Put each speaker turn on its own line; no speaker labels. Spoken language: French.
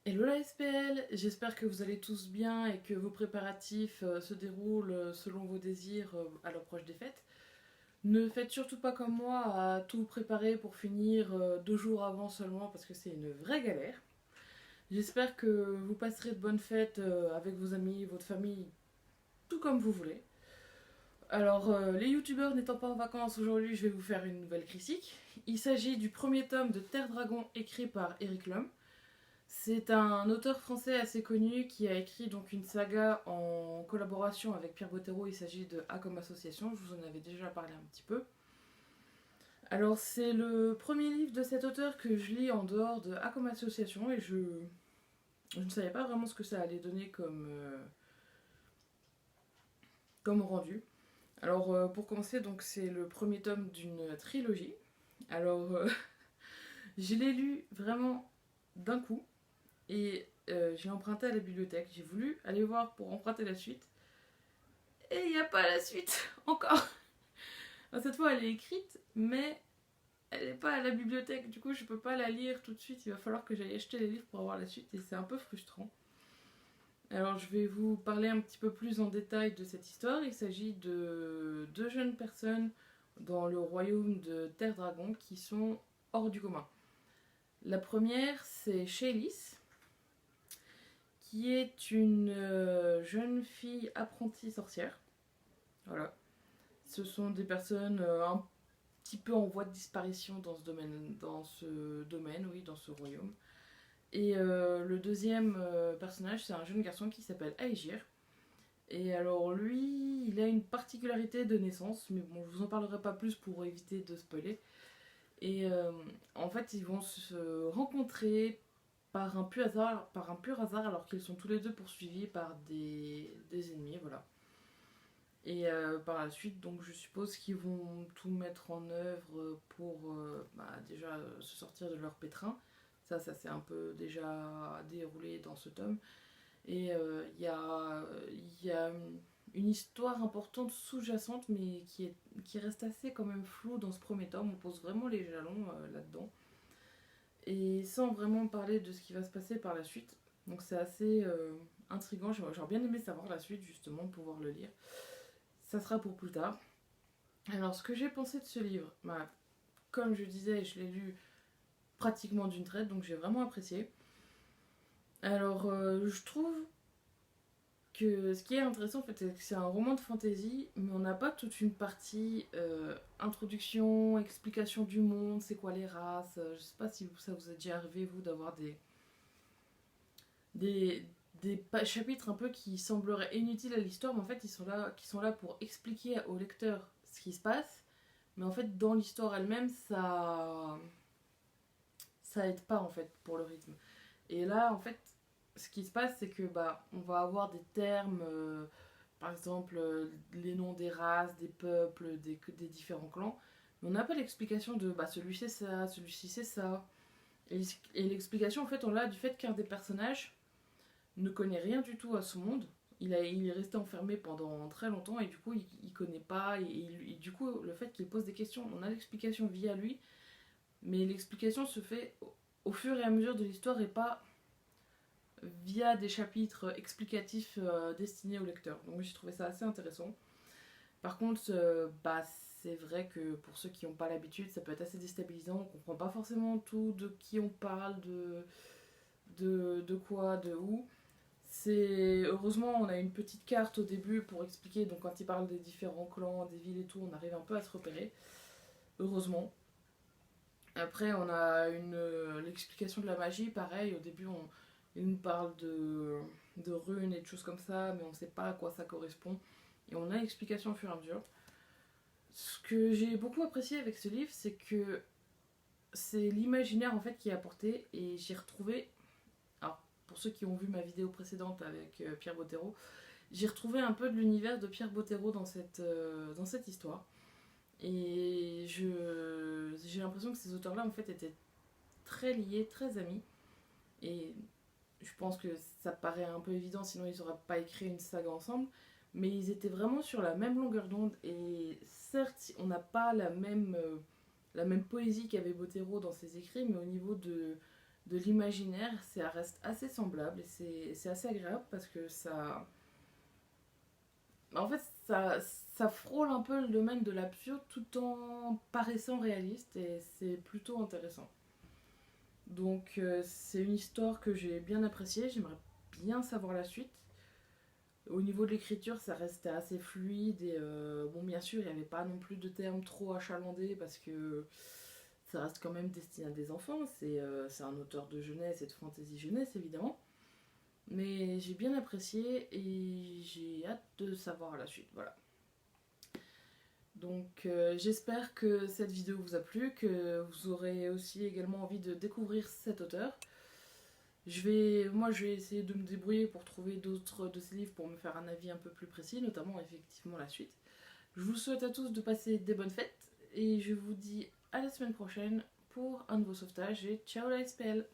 Hello la SPL, j'espère que vous allez tous bien et que vos préparatifs se déroulent selon vos désirs à l'approche des fêtes. Ne faites surtout pas comme moi à tout préparer pour finir 2 jours avant seulement parce que c'est une vraie galère. J'espère que vous passerez de bonnes fêtes avec vos amis, votre famille, tout comme vous voulez. Alors, les youtubeurs n'étant pas en vacances aujourd'hui, je vais vous faire une nouvelle critique. Il s'agit du premier tome de Terre Dragon écrit par Eric Lhomme. C'est un auteur français assez connu qui a écrit donc une saga en collaboration avec Pierre Bottero. Il s'agit de A comme association, je vous en avais déjà parlé un petit peu. Alors c'est le premier livre de cet auteur que je lis en dehors de A comme association et je ne savais pas vraiment ce que ça allait donner comme rendu. Alors pour commencer, donc c'est le premier tome d'une trilogie. Alors je l'ai lu vraiment d'un coup. Et j'ai emprunté à la bibliothèque. J'ai voulu aller voir pour emprunter la suite. Et il n'y a pas la suite encore. Cette fois, elle est écrite, mais elle n'est pas à la bibliothèque. Du coup, je ne peux pas la lire tout de suite. Il va falloir que j'aille acheter les livres pour avoir la suite. Et c'est un peu frustrant. Alors, je vais vous parler un petit peu plus en détail de cette histoire. Il s'agit de deux jeunes personnes dans le royaume de Terre Dragon qui sont hors du commun. La première, c'est Shaylis, qui est une jeune fille apprentie sorcière. Voilà. Ce sont des personnes un petit peu en voie de disparition dans ce domaine, oui, dans ce royaume. Et le deuxième personnage, c'est un jeune garçon qui s'appelle Aegir. Et alors lui, il a une particularité de naissance, mais bon, je vous en parlerai pas plus pour éviter de spoiler. Et en fait, ils vont se rencontrer par un pur hasard, alors qu'ils sont tous les deux poursuivis par des ennemis, voilà. Et par la suite, donc je suppose qu'ils vont tout mettre en œuvre pour déjà se sortir de leur pétrin. Ça s'est un peu déjà déroulé dans ce tome. Et il y a une histoire importante sous-jacente, mais qui reste assez quand même floue dans ce premier tome. On pose vraiment les jalons là-dedans. Et sans vraiment parler de ce qui va se passer par la suite. Donc c'est assez intriguant. J'aurais bien aimé savoir la suite, justement, pouvoir le lire. Ça sera pour plus tard. Alors, ce que j'ai pensé de ce livre, comme je disais, je l'ai lu pratiquement d'une traite, donc j'ai vraiment apprécié. Alors, je trouve que ce qui est intéressant, en fait, c'est que c'est un roman de fantasy, mais on n'a pas toute une partie introduction, explication du monde, c'est quoi les races. Je sais pas si ça vous est déjà arrivé, vous, d'avoir des, des chapitres un peu qui sembleraient inutiles à l'histoire, mais en fait, qui sont là pour expliquer au lecteur ce qui se passe. Mais en fait, dans l'histoire elle-même, ça aide pas en fait pour le rythme. Et là, en fait, ce qui se passe, c'est que on va avoir des termes, par exemple les noms des races, des peuples, des différents clans, mais on n'a pas l'explication de celui c'est ça, celui-ci c'est ça. Et l'explication, en fait, on l'a du fait qu'un des personnages ne connaît rien du tout à ce monde. Il est resté enfermé pendant très longtemps et du coup, il connaît pas. Et du coup, le fait qu'il pose des questions, on a l'explication via lui, mais l'explication se fait au fur et à mesure de l'histoire et pas via des chapitres explicatifs destinés au lecteur. Donc j'ai trouvé ça assez intéressant. Par contre, c'est vrai que pour ceux qui n'ont pas l'habitude, ça peut être assez déstabilisant. On comprend pas forcément tout, de qui on parle, de quoi, de où. Heureusement, on a une petite carte au début pour expliquer. Donc quand il parle des différents clans, des villes et tout, on arrive un peu à se repérer. Heureusement. Après, on a l'explication de la magie. Pareil, au début, il nous parle de runes et de choses comme ça, mais on ne sait pas à quoi ça correspond. Et on a l'explication au fur et à mesure. Ce que j'ai beaucoup apprécié avec ce livre, c'est que c'est l'imaginaire en fait qui est apporté et j'ai retrouvé, alors pour ceux qui ont vu ma vidéo précédente avec Pierre Bottero, j'ai retrouvé un peu de l'univers de Pierre Bottero dans cette histoire. Et j'ai l'impression que ces auteurs-là en fait étaient très liés, très amis. Et je pense que ça paraît un peu évident, sinon ils n'auraient pas écrit une saga ensemble. Mais ils étaient vraiment sur la même longueur d'onde. Et certes, on n'a pas la même poésie qu'avait Bottero dans ses écrits, mais au niveau de l'imaginaire, ça reste assez semblable et c'est assez agréable parce que ça... En fait, ça frôle un peu le domaine de l'absurde tout en paraissant réaliste et c'est plutôt intéressant. Donc c'est une histoire que j'ai bien appréciée, j'aimerais bien savoir la suite. Au niveau de l'écriture, ça restait assez fluide et bon, bien sûr, il n'y avait pas non plus de termes trop achalandés parce que ça reste quand même destiné à des enfants. C'est un auteur de jeunesse et de fantasy jeunesse, évidemment. Mais j'ai bien apprécié et j'ai hâte de savoir la suite. Voilà. Donc j'espère que cette vidéo vous a plu, que vous aurez aussi également envie de découvrir cet auteur. Je vais essayer de me débrouiller pour trouver d'autres de ces livres pour me faire un avis un peu plus précis, notamment effectivement la suite. Je vous souhaite à tous de passer des bonnes fêtes et je vous dis à la semaine prochaine pour un nouveau sauvetage et ciao la SPL.